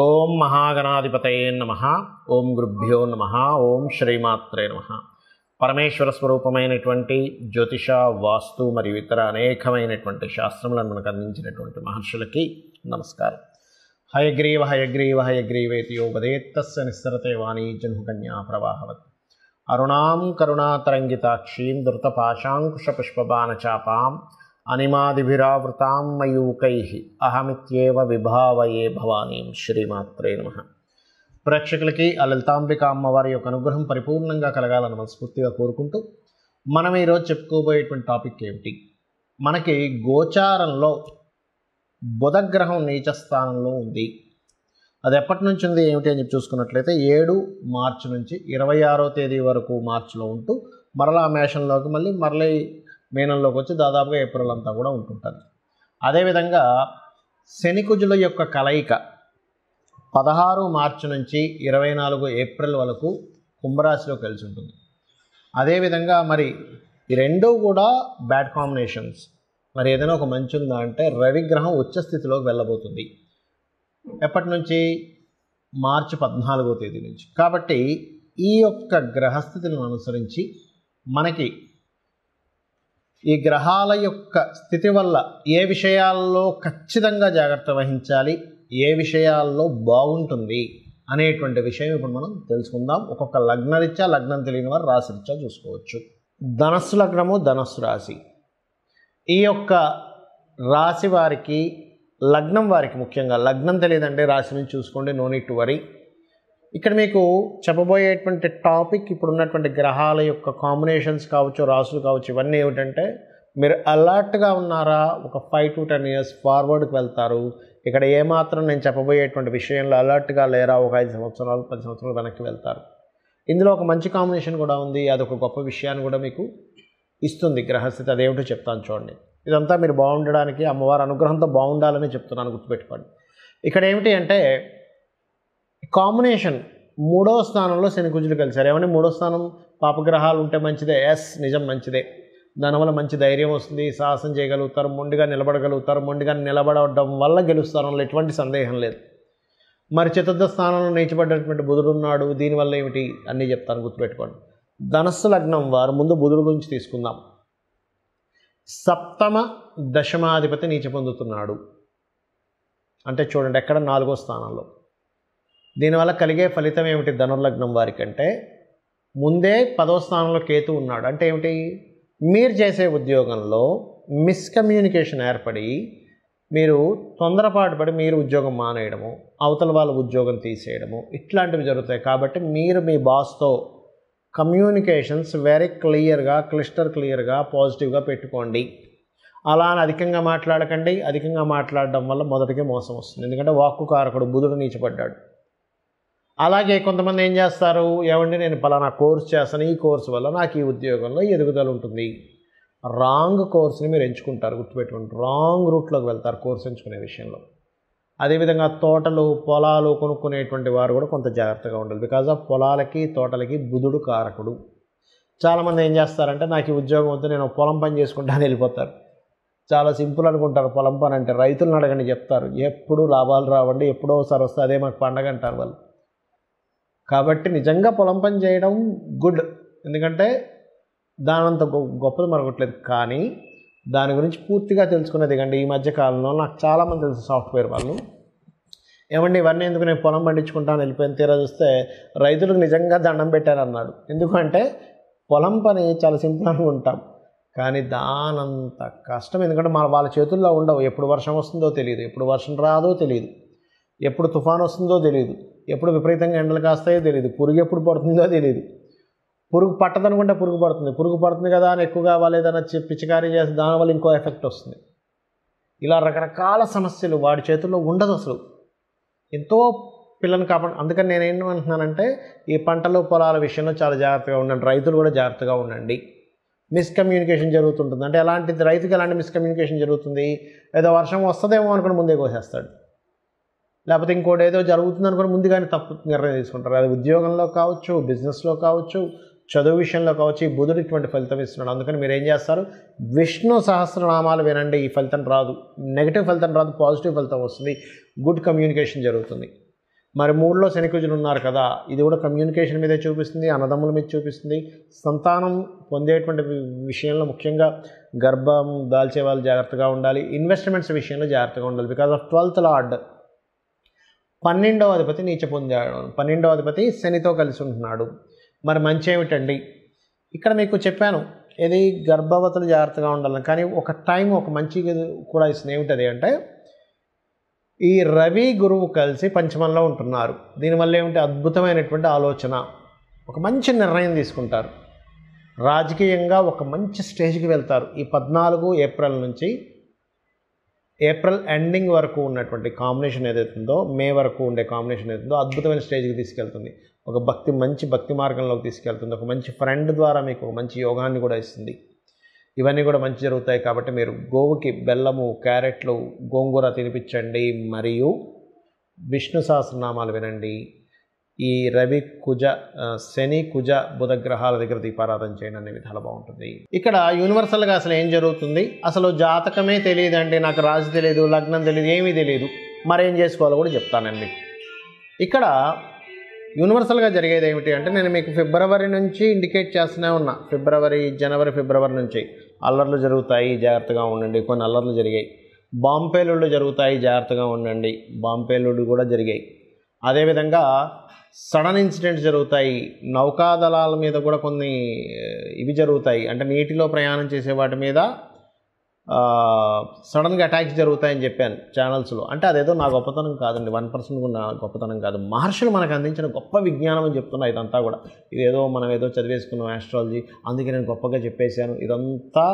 ఓం మహాగణాధిపతయే నమః. ఓం గురుభ్యో నమః. ఓం శ్రీమాత్రే నమః. పరమేశ్వర స్వరూపమైనటువంటి జ్యోతిష, వాస్తు మరియు ఇతర అనేకమైనటువంటి శాస్త్రములను మనకు అందించినటువంటి మహర్షులకి నమస్కారం. హయగ్రీవ హయగ్రీవ హయగ్రీవేతి యోపదేత్తస్య నిస్సరతే వాణీ జన్మకన్యా ప్రవాహవత్. అరుణాం కరుణాతరంగితాక్షీం ధృతపాశాంకుశపుష్పబాణచాపాం అనిమాదిభిరావృతాం మయూకైః అహమిత్యేవ విభావయే భవానీం. శ్రీమాత్రే నమః. ప్రేక్షకులకి ఆ లలితాంబిక అమ్మవారి యొక్క అనుగ్రహం పరిపూర్ణంగా కలగాలని మనస్ఫూర్తిగా కోరుకుంటూ మనం ఈరోజు చెప్పుకోబోయేటువంటి టాపిక్ ఏమిటి, మనకి గోచారంలో బుధగ్రహం నీచ స్థానంలో ఉంది. అది ఎప్పటి నుంచి ఉంది ఏమిటి అని చెప్పి చూసుకున్నట్లయితే 7 మార్చి నుంచి 26వ తేదీ వరకు మార్చిలో ఉంటూ మరలా మేషంలోకి మళ్ళీ మీనంలోకి వచ్చి దాదాపుగా ఏప్రిల్ అంతా కూడా ఉంటుంటుంది. అదేవిధంగా శనికుజుల యొక్క కలయిక 16 మార్చి నుంచి 24 ఏప్రిల్ వరకు కుంభరాశిలో కలిసి ఉంటుంది. అదేవిధంగా మరి ఈ రెండూ కూడా బ్యాడ్ కాంబినేషన్స్. మరి ఏదైనా ఒక మంచి ఉందా అంటే రవిగ్రహం ఉచ్చ స్థితిలోకి వెళ్ళబోతుంది. ఎప్పటి నుంచి? మార్చి 14వ తేదీ నుంచి. కాబట్టి ఈ యొక్క గ్రహస్థితులను అనుసరించి మనకి ఈ గ్రహాల యొక్క స్థితి వల్ల ఏ విషయాల్లో ఖచ్చితంగా జాగ్రత్త వహించాలి, ఏ విషయాల్లో బాగుంటుంది అనేటువంటి విషయం ఇప్పుడు మనం తెలుసుకుందాం. ఒక్కొక్క లగ్నరీత్యా, లగ్నం తెలియని వారు రాశిరీత్యా చూసుకోవచ్చు. ధనస్సు లగ్నము, ధనస్సు రాశి. ఈ యొక్క రాశి వారికి, లగ్నం వారికి ముఖ్యంగా, లగ్నం తెలియదంటే రాశి నుంచి చూసుకోండి, నో నీడ్ టు వరీ. ఇక్కడ మీకు చెప్పబోయేటువంటి టాపిక్ ఇప్పుడు ఉన్నటువంటి గ్రహాల యొక్క కాంబినేషన్స్ కావచ్చు, రాసులు కావచ్చు, ఇవన్నీ ఏమిటంటే మీరు అలర్ట్గా ఉన్నారా, ఒక 5 to 10 years ఫార్వర్డ్కి వెళ్తారు. ఇక్కడ ఏమాత్రం నేను చెప్పబోయేటువంటి విషయంలో అలర్ట్గా లేరా, ఒక 5 సంవత్సరాలు 10 సంవత్సరాలు వెనక్కి వెళ్తారు. ఇందులో ఒక మంచి కాంబినేషన్ కూడా ఉంది. అదొక గొప్ప విషయాన్ని కూడా మీకు ఇస్తుంది గ్రహస్థితి. అదేమిటో చెప్తాను చూడండి. ఇదంతా మీరు బాగుండడానికి, అమ్మవారి అనుగ్రహంతో బాగుండాలని చెప్తున్నాను, గుర్తుపెట్టుకోండి. ఇక్కడ ఏమిటి అంటే కాంబినేషన్ 3వ స్థానంలో శనికుజులు కలిశారు. ఏమని 3వ స్థానం పాపగ్రహాలు ఉంటే మంచిదే. ఎస్, నిజం, మంచిదే. దానివల్ల మంచి ధైర్యం వస్తుంది, సాహసం చేయగలుగుతారు, మొండిగా నిలబడగలుగుతారు. మొండిగా నిలబడడం వల్ల గెలుస్తారు, అందులో ఎటువంటి సందేహం లేదు. మరి చతుర్థ స్థానంలో నీచబడ్డటువంటి బుధుడు ఉన్నాడు. దీనివల్ల ఏమిటి అన్నీ చెప్తాను, గుర్తుపెట్టుకోండి. ధనస్సు లగ్నం వారు ముందు బుధుడు గురించి తీసుకుందాం. సప్తమ దశమాధిపతి నీచ పొందుతున్నాడు అంటే చూడండి ఎక్కడ, 4వ స్థానంలో. దీనివల్ల కలిగే ఫలితం ఏమిటి ధనుర్లగ్నం వారికంటే, ముందే 10వ స్థానంలో కేతు ఉన్నాడు. అంటే ఏమిటి, మీరు చేసే ఉద్యోగంలో మిస్కమ్యూనికేషన్ ఏర్పడి మీరు తొందరపాటు పడి మీరు ఉద్యోగం మానేయడము, అవతల వాళ్ళ ఉద్యోగం తీసేయడము, ఇట్లాంటివి జరుగుతాయి. కాబట్టి మీరు మీ బాస్తో కమ్యూనికేషన్స్ వెరీ క్లియర్గా, క్లియర్గా, పాజిటివ్గా పెట్టుకోండి. అలా అని అధికంగా మాట్లాడకండి. అధికంగా మాట్లాడడం వల్ల మొదటికే మోసం వస్తుంది. ఎందుకంటే వాక్కు కారకుడు బుధుడు నీచపడ్డాడు. అలాగే కొంతమంది ఏం చేస్తారు, ఏమండి నేను పలానా కోర్స్ చేస్తాను, ఈ కోర్సు వల్ల నాకు ఈ ఉద్యోగంలో ఎదుగుదల ఉంటుంది. రాంగ్ కోర్స్ని మీరు ఎంచుకుంటారు, గుర్తుపెట్టుకోండి. రాంగ్ రూట్లోకి వెళ్తారు కోర్స్ ఎంచుకునే విషయంలో. అదేవిధంగా తోటలు, పొలాలు కొనుక్కునేటువంటి వారు కూడా కొంత జాగ్రత్తగా ఉండాలి. బికాజ్ ఆఫ్ పొలాలకి, తోటలకి బుధుడు కారకుడు. చాలామంది ఏం చేస్తారంటే నాకు ఈ ఉద్యోగం వద్దు, నేను పొలం పని చేసుకుంటాను వెళ్ళిపోతారు. చాలా సింపుల్ అనుకుంటారు పొలం పని అంటే. రైతులను అడగండి, చెప్తారు. ఎప్పుడు లాభాలు రావండి, ఎప్పుడో ఒకసారి వస్తే అదే మాకు పండగ అంటారు వాళ్ళు. కాబట్టి నిజంగా పొలం పని చేయడం గుడ్, ఎందుకంటే దానంత గొప్పది మరొకట్లేదు. కానీ దాని గురించి పూర్తిగా తెలుసుకునేది కండి. ఈ మధ్య కాలంలో నాకు చాలామంది తెలుసు సాఫ్ట్వేర్ వాళ్ళు, ఏమండి ఇవన్నీ ఎందుకు, నేను పొలం పండించుకుంటాను వెళ్ళిపోయిన తీరా చూస్తే రైతులకు నిజంగా దండం పెట్టారన్నాడు. ఎందుకంటే పొలం పని చాలా సింపుల్ అనుకుంటాం, కానీ దానంత కష్టం. ఎందుకంటే వాళ్ళ చేతుల్లో ఉండవు. ఎప్పుడు వర్షం వస్తుందో తెలియదు, ఎప్పుడు వర్షం రాదో తెలియదు, ఎప్పుడు తుఫాను వస్తుందో తెలియదు, ఎప్పుడు విపరీతంగా ఎండలు కాస్తాయో తెలియదు, పురుగు ఎప్పుడు పడుతుందో తెలియదు. పురుగు పట్టదనుకుంటే పురుగు పడుతుంది కదా అని ఎక్కువగా వాళ్ళు ఏదైనా పిచికారీ చేస్తే దానివల్ల ఇంకో ఎఫెక్ట్ వస్తుంది. ఇలా రకరకాల సమస్యలు వాడి చేతుల్లో ఉండదు అసలు. ఎంతో పిల్లల్ని కాపాడు. అందుకని నేనేమంటున్నానంటే ఈ పంటలు, పొలాల విషయంలో చాలా జాగ్రత్తగా ఉండండి. రైతులు కూడా జాగ్రత్తగా ఉండండి. మిస్కమ్యూనికేషన్ జరుగుతుంటుంది. అంటే ఎలాంటిది, రైతుకి ఎలాంటి మిస్కమ్యూనికేషన్ జరుగుతుంది, ఏదో వర్షం వస్తుందేమో అనుకుని ముందే కోసేస్తాడు, లేకపోతే ఇంకోటి ఏదో జరుగుతుంది అనుకుని ముందుగానే తప్పు నిర్ణయం తీసుకుంటారు. అది ఉద్యోగంలో కావచ్చు, బిజినెస్లో కావచ్చు, చదువు విషయంలో కావచ్చు. ఈ బుధుడు ఇటువంటి ఫలితం ఇస్తున్నాడు. అందుకని మీరు ఏం చేస్తారు, విష్ణు సహస్రనామాలు వినండి. ఈ ఫలితం రాదు, నెగిటివ్ ఫలితం రాదు, పాజిటివ్ ఫలితం వస్తుంది. గుడ్ కమ్యూనికేషన్ జరుగుతుంది. మరి 3లో శనికుజులు ఉన్నారు కదా, ఇది కూడా కమ్యూనికేషన్ మీదే చూపిస్తుంది, అన్నదమ్ముల మీద చూపిస్తుంది. సంతానం పొందేటువంటి విషయంలో ముఖ్యంగా గర్భం దాల్చే వాళ్ళు జాగ్రత్తగా ఉండాలి. ఇన్వెస్ట్మెంట్స్ విషయంలో జాగ్రత్తగా ఉండాలి. బికాజ్ ఆఫ్ 12th లార్డ్ 12వ అధిపతి నీచ పొందాడు, 12వ అధిపతి శనితో కలిసి ఉంటున్నాడు. మరి మంచి ఏమిటండి, ఇక్కడ మీకు చెప్పాను ఇది గర్భవతులు జాగ్రత్తగా ఉండాలని. కానీ ఒక టైం ఒక మంచి కూడా ఇస్తుంది. ఏమిటది అంటే ఈ రవి గురువు కలిసి పంచమంలో ఉంటున్నారు. దీనివల్ల ఏమిటి అద్భుతమైనటువంటి ఆలోచన, ఒక మంచి నిర్ణయం తీసుకుంటారు, రాజకీయంగా ఒక మంచి స్టేజ్కి వెళ్తారు. ఈ 14 ఏప్రిల్ నుంచి ఏప్రిల్ ఎండింగ్ వరకు ఉన్నటువంటి కాంబినేషన్ ఏదైతే ఉందో, మే వరకు ఉండే కాంబినేషన్ ఏదైతే ఉందో అద్భుతమైన స్టేజ్కి తీసుకెళ్తుంది. ఒక మంచి భక్తి మార్గంలోకి తీసుకెళ్తుంది. ఒక మంచి ఫ్రెండ్ ద్వారా మీకు ఒక మంచి యోగాన్ని కూడా ఇస్తుంది. ఇవన్నీ కూడా మంచి జరుగుతాయి. కాబట్టి మీరు గోవుకి బెల్లము, క్యారెట్లు, గోంగూర తినిపించండి. మరియు విష్ణు సహస్రనామాలు వినండి. ఈ రవి కుజ శని కుజ బుధ గ్రహాల దగ్గర దీపారాధన చేయండి. అనే విధాలు బాగుంటుంది. ఇక్కడ యూనివర్సల్గా అసలు ఏం జరుగుతుంది, అసలు జాతకమే తెలియదండి, నాకు రాశి తెలియదు, లగ్నం తెలియదు, ఏమీ తెలియదు, మరేం చేసుకోవాలో కూడా చెప్తానండి. ఇక్కడ యూనివర్సల్గా జరిగేది ఏమిటి అంటే, నేను మీకు ఫిబ్రవరి నుంచి ఇండికేట్ చేస్తూనే ఉన్నా. జనవరి ఫిబ్రవరి నుంచి అల్లర్లు జరుగుతాయి, జాగ్రత్తగా ఉండండి. కొన్ని అల్లర్లు జరిగాయి. బాంబేలుళ్ళు జరుగుతాయి, జాగ్రత్తగా ఉండండి. బాంబేలుళ్ళు కూడా జరిగాయి. అదేవిధంగా సడన్ ఇన్సిడెంట్స్ జరుగుతాయి. నౌకాదళాల మీద కూడా కొన్ని ఇవి జరుగుతాయి. అంటే నీటిలో ప్రయాణం చేసే వాటి మీద సడన్గా అటాక్స్ జరుగుతాయని చెప్పాను ఛానల్స్లో. అంటే అదేదో నా గొప్పతనం కాదండి, 1% కూడా నా గొప్పతనం కాదు. మహర్షులు మనకు అందించిన గొప్ప విజ్ఞానం అని చెప్తున్నా. ఇదంతా కూడా ఇదేదో మనం ఏదో చదివేసుకున్నాం ఆస్ట్రాలజీ, అందుకే నేను గొప్పగా చెప్పేశాను, ఇదంతా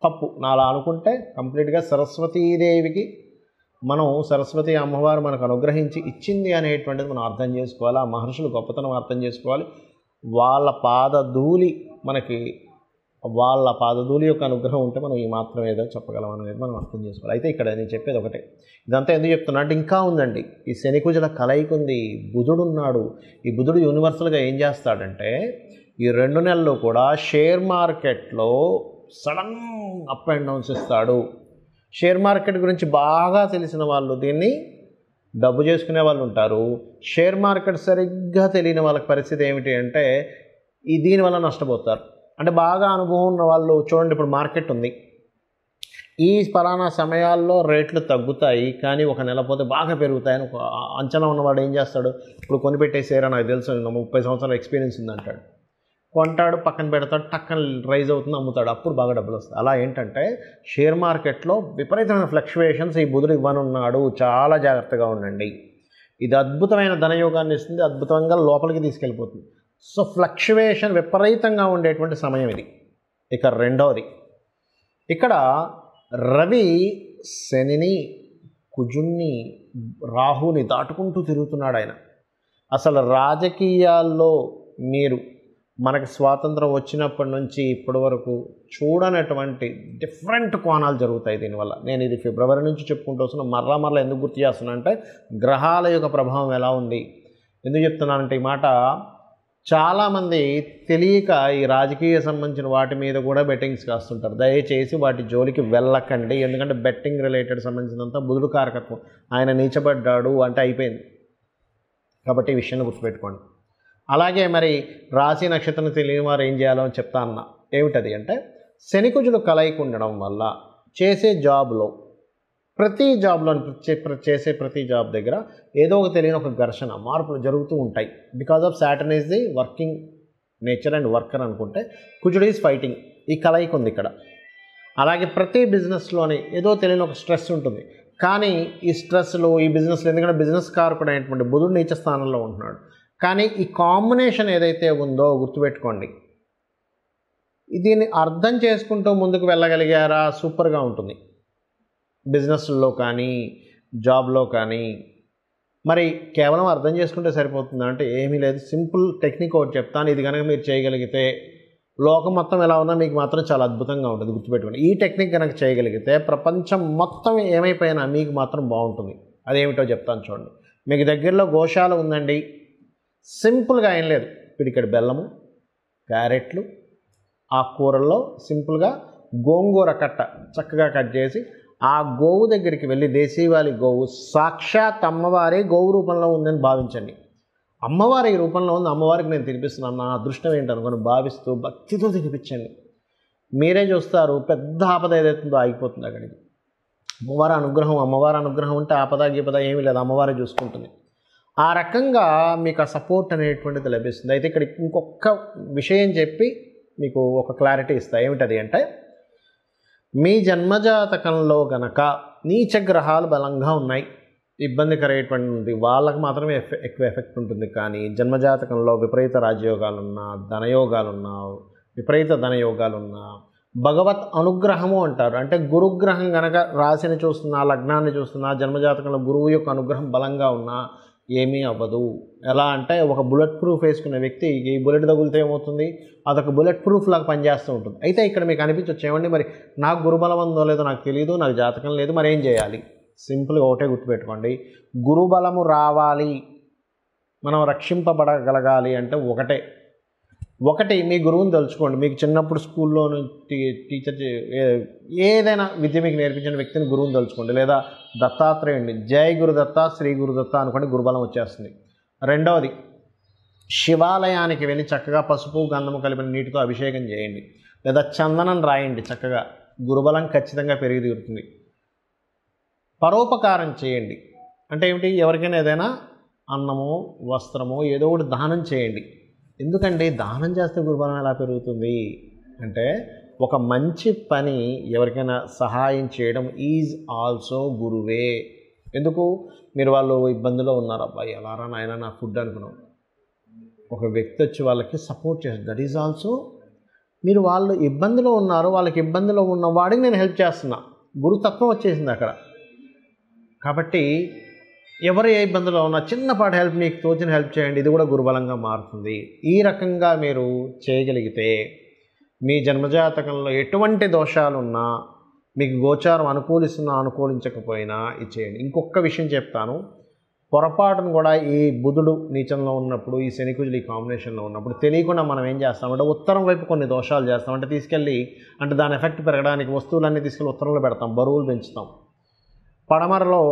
తప్పు. నా అలా అనుకుంటే కంప్లీట్గా సరస్వతీదేవికి మనం సరస్వతి అమ్మవారు మనకు అనుగ్రహించి ఇచ్చింది అనేటువంటిది మనం అర్థం చేసుకోవాలి. ఆ మహర్షులు గొప్పతనం అర్థం చేసుకోవాలి. వాళ్ళ పాదధూళి యొక్క అనుగ్రహం ఉంటే మనం ఈ మాత్రం ఏదో చెప్పగలం అనేది మనం అర్థం చేసుకోవాలి. అయితే ఇక్కడ నేను చెప్పేది ఒకటే, ఇదంతా ఎందుకు చెప్తున్నా అంటే ఇంకా ఉందండి. ఈ శనికుజుల కలయిక ఉంది, బుధుడు ఉన్నాడు. ఈ బుధుడు యూనివర్సల్గా ఏం చేస్తాడంటే ఈ 2 నెలలు కూడా షేర్ మార్కెట్లో సడన్ అప్ అండ్ డౌన్స్ ఇస్తాడు. షేర్ మార్కెట్ గురించి బాగా తెలిసిన వాళ్ళు దీన్ని డబ్బు చేసుకునే వాళ్ళు ఉంటారు. షేర్ మార్కెట్ సరిగ్గా తెలియని వాళ్ళకి పరిస్థితి ఏమిటి అంటే దీనివల్ల నష్టపోతారు. అంటే బాగా అనుభవం ఉన్న వాళ్ళు చూడండి, ఇప్పుడు మార్కెట్ ఉంది, ఈ పలానా సమయాల్లో రేట్లు తగ్గుతాయి కానీ ఒక నెల పోతే బాగా పెరుగుతాయని ఒక అంచనా ఉన్నవాడు ఏం చేస్తాడు, ఇప్పుడు కొనిపెట్టేసారా, నాకు తెలుసు 30 సంవత్సరాల ఎక్స్పీరియన్స్ ఉందంటాడు, కొంటాడు, పక్కన పెడతాడు, టక్కన రైజ్ అవుతుంది, అమ్ముతాడు, అప్పుడు బాగా డబ్బులు వస్తాయి. అలా ఏంటంటే షేర్ మార్కెట్లో విపరీతమైన ఫ్లక్చువేషన్స్ ఈ బుధుడు ఇవ్వనున్నాడు, చాలా జాగ్రత్తగా ఉండండి. ఇది అద్భుతమైన ధనయోగాన్ని ఇస్తుంది, అద్భుతంగా లోపలికి తీసుకెళ్ళిపోతుంది. సో ఫ్లక్చువేషన్ విపరీతంగా ఉండేటువంటి సమయం ఇది. ఇక రెండవది, ఇక్కడ రవి శనిని, కుజుణ్ణి, రాహుని దాటుకుంటూ తిరుగుతున్నాడు ఆయన. అసలు రాజకీయాల్లో మీరు మనకు స్వాతంత్రం వచ్చినప్పటి నుంచి ఇప్పటి వరకు చూడనటువంటి డిఫరెంట్ కోణాలు జరుగుతాయి దీనివల్ల. నేను ఇది ఫిబ్రవరి నుంచి చెప్పుకుంటూ వస్తున్నా. మరలా ఎందుకు గుర్తు చేస్తున్నా అంటే గ్రహాల యొక్క ప్రభావం ఎలా ఉంది. ఎందుకు చెప్తున్నానంటే ఈ మాట, చాలామంది తెలియక ఈ రాజకీయ సంబంధించిన వాటి మీద కూడా బెట్టింగ్స్ కాస్తుంటారు. దయచేసి వాటి జోలికి వెళ్ళకండి. ఎందుకంటే బెట్టింగ్ రిలేటెడ్ సంబంధించినంత బుధుడు కారకత్వం, ఆయన నీచబడ్డాడు అంటే అయిపోయింది. కాబట్టి ఈ విషయాన్ని గుర్తుపెట్టుకోండి. అలాగే మరి రాశి నక్షత్రం తెలియని వారు ఏం చేయాలో అని చెప్తా అన్నా. ఏమిటది అంటే శనికుజులు కలయిక ఉండడం వల్ల చేసే జాబ్లో ప్రతి జాబ్ దగ్గర ఏదో ఒక తెలియని ఒక ఘర్షణ, మార్పులు జరుగుతూ ఉంటాయి. Because of Saturn is the working nature and worker అనుకుంటే, కుజుడు ఈజ్ ఫైటింగ్. ఈ కలయిక ఉంది ఇక్కడ. అలాగే ప్రతి బిజినెస్లోని ఏదో తెలియని ఒక స్ట్రెస్ ఉంటుంది. కానీ ఈ స్ట్రెస్లు, ఈ బిజినెస్లు, ఎందుకంటే బిజినెస్ కారకుడు అయినటువంటి బుధుడు నీచ స్థానంలో ఉంటున్నాడు. కానీ ఈ కాంబినేషన్ ఏదైతే ఉందో గుర్తుపెట్టుకోండి, దీన్ని అర్థం చేసుకుంటూ ముందుకు వెళ్ళగలిగారా సూపర్గా ఉంటుంది. బిజినెస్లో కానీ జాబ్లో కానీ. మరి కేవలం అర్థం చేసుకుంటే సరిపోతుందా అంటే ఏమీ లేదు. సింపుల్ టెక్నిక్ ఒకటి చెప్తాను, ఇది కనుక మీరు చేయగలిగితే లోకం మొత్తం ఎలా ఉన్నా మీకు మాత్రం చాలా అద్భుతంగా ఉంటుంది. గుర్తుపెట్టుకోండి, ఈ టెక్నిక్ కనుక చేయగలిగితే ప్రపంచం మొత్తం ఏమైపోయినా మీకు మాత్రం బాగుంటుంది. అదేమిటో చెప్తాను చూడండి. మీకు దగ్గరలో గోశాల ఉందండి, సింపుల్గా ఏం లేదు, పిడికెడు బెల్లము, క్యారెట్లు, ఆకుకూరల్లో సింపుల్గా గోంగూర కట్ట చక్కగా కట్ చేసి ఆ గోవు దగ్గరికి వెళ్ళి దేశీవాలి గోవు సాక్షాత్ అమ్మవారే గోవు రూపంలో ఉందని భావించండి. అమ్మవారి రూపంలో ఉంది, అమ్మవారికి నేను తినిపిస్తున్నాను, నా అదృష్టం ఏంటనుకొని భావిస్తూ భక్తితో తినిపించండి. మీరే చూస్తారు పెద్ద ఆపద ఏదైతుందో ఆగిపోతుంది అక్కడికి. అమ్మవారి అనుగ్రహం ఉంటే ఆపద గీపద ఏమీ లేదు, అమ్మవారే చూసుకుంటుంది. ఆ రకంగా మీకు ఆ సపోర్ట్ అనేటువంటిది లభిస్తుంది. అయితే ఇక్కడ ఇంకొక విషయం చెప్పి మీకు ఒక క్లారిటీ ఇస్తా. ఏమిటది అంటే, మీ జన్మజాతకంలో గనక నీచ గ్రహాలు బలంగా ఉన్నాయి, ఇబ్బందికరమైనటువంటి వాళ్ళకు మాత్రమే ఎక్కువ ఎఫెక్ట్ ఉంటుంది. కానీ జన్మజాతకంలో విపరీత రాజయోగాలున్నా, ధనయోగాలున్నా, విపరీత ధనయోగాలున్నా, భగవత్ అనుగ్రహము అంటారు. అంటే గురుగ్రహం గనక రాశిని చూస్తున్నా, లగ్నాన్ని చూస్తున్నా, జన్మజాతకంలో గురువు యొక్క అనుగ్రహం బలంగా ఉన్నా ఏమీ అవ్వదు. ఎలా అంటే, ఒక బుల్లెట్ ప్రూఫ్ వేసుకునే వ్యక్తి ఈ బుల్లెట్ తగులితే ఏమవుతుంది, అదొక బుల్లెట్ ప్రూఫ్ లాగా పనిచేస్తూ ఉంటుంది. అయితే ఇక్కడ మీకు అనిపించవచ్చు, ఏమండి మరి నాకు గురుబలం ఉందో లేదో నాకు తెలియదు, నాకు జాతకం లేదు, మరి ఏం చేయాలి? సింపుల్గా ఒకటే గుర్తుపెట్టుకోండి, గురుబలము రావాలి, మనం రక్షింపబడగలగాలి అంటే ఒకటి మీ గురువుని తలుచుకోండి. మీకు చిన్నప్పుడు స్కూల్లో టీచర్ ఏదైనా విద్య మీకు నేర్పించిన వ్యక్తిని గురువుని తలుచుకోండి. లేదా దత్తాత్రేయుడిని, జై గురుదత్త, శ్రీ గురుదత్త అనుకోండి, గురుబలం వచ్చేస్తుంది. రెండవది, శివాలయానికి వెళ్ళి చక్కగా పసుపు గంధము కలిపిన నీటితో అభిషేకం చేయండి, లేదా చందనం రాయండి, చక్కగా గురుబలం ఖచ్చితంగా పెరిగి తీరుతుంది. పరోపకారం చేయండి అంటే ఏమిటి, ఎవరికైనా ఏదైనా అన్నమో వస్త్రమో ఏదో ఒకటి దానం చేయండి. ఎందుకంటే దానం చేస్తే గురుబలం ఎలా పెరుగుతుంది అంటే, ఒక మంచి పని ఎవరికైనా సహాయం చేయడం ఈజ్ ఆల్సో గురువే. ఎందుకు, మీరు వాళ్ళు ఇబ్బందిలో ఉన్నారు, అబ్బాయి ఎలారా నాయన నా ఫుడ్ అనుకున్నాం, ఒక వ్యక్తి వచ్చి వాళ్ళకి సపోర్ట్ చేస్తారు, దట్ ఈజ్ ఆల్సో మీరు వాళ్ళు ఇబ్బందిలో ఉన్నారు, వాళ్ళకి ఇబ్బందిలో ఉన్న వాడికి నేను హెల్ప్ చేస్తున్నా, గురుతత్వం వచ్చేసింది అక్కడ. కాబట్టి ఎవరు ఏ ఇబ్బందులో ఉన్నా చిన్నపాటి హెల్ప్, మీకు తోచిన హెల్ప్ చేయండి, ఇది కూడా గురుబలంగా మారుతుంది. ఈ రకంగా మీరు చేయగలిగితే మీ జన్మజాతకంలో ఎటువంటి దోషాలున్నా, మీకు గోచారం అనుకూలిస్తున్నా అనుకూలించకపోయినా ఇది చేయండి. ఇంకొక విషయం చెప్తాను, పొరపాటును కూడా ఈ బుధుడు నీచంలో ఉన్నప్పుడు, ఈ శనికుజులు ఈ కాంబినేషన్లో ఉన్నప్పుడు తెలియకుండా మనం ఏం చేస్తామంటే ఉత్తరం వైపు కొన్ని దోషాలు చేస్తాం. అంటే తీసుకెళ్ళి, అంటే దాని ఎఫెక్ట్ పెరగడానికి వస్తువులన్నీ తీసుకెళ్ళి ఉత్తరంలో పెడతాం, బరువులు పెంచుతాం. పడమరలో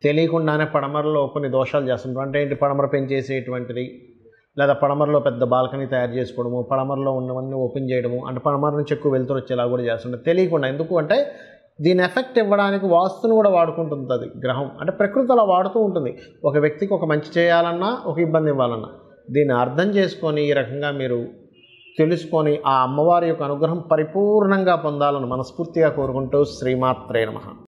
తెలియకుండానే పడమరలో కొన్ని దోషాలు చేస్తుంటాం. అంటే ఏంటి, పడమర పెంచేసేటువంటిది, లేదా పడమరలో పెద్ద బాల్కనీ తయారు చేసుకోవడము, పడమరలో ఉన్నవన్నీ ఓపెన్ చేయడము, అంటే పడమర నుంచి ఎక్కువ వెలుతురు వచ్చేలా కూడా చేస్తుంటాం తెలియకుండా. ఎందుకు అంటే దీని ఎఫెక్ట్ ఇవ్వడానికి వాస్తును కూడా వాడుకుంటుంది అది గ్రహం. అంటే ప్రకృతి అలా వాడుతూ ఉంటుంది, ఒక వ్యక్తికి ఒక మంచి చేయాలన్నా, ఒక ఇబ్బంది ఇవ్వాలన్నా. దీన్ని అర్థం చేసుకొని ఈ రకంగా మీరు తెలుసుకొని ఆ అమ్మవారి యొక్క అనుగ్రహం పరిపూర్ణంగా పొందాలని మనస్ఫూర్తిగా కోరుకుంటూ శ్రీమాత్రే నమః.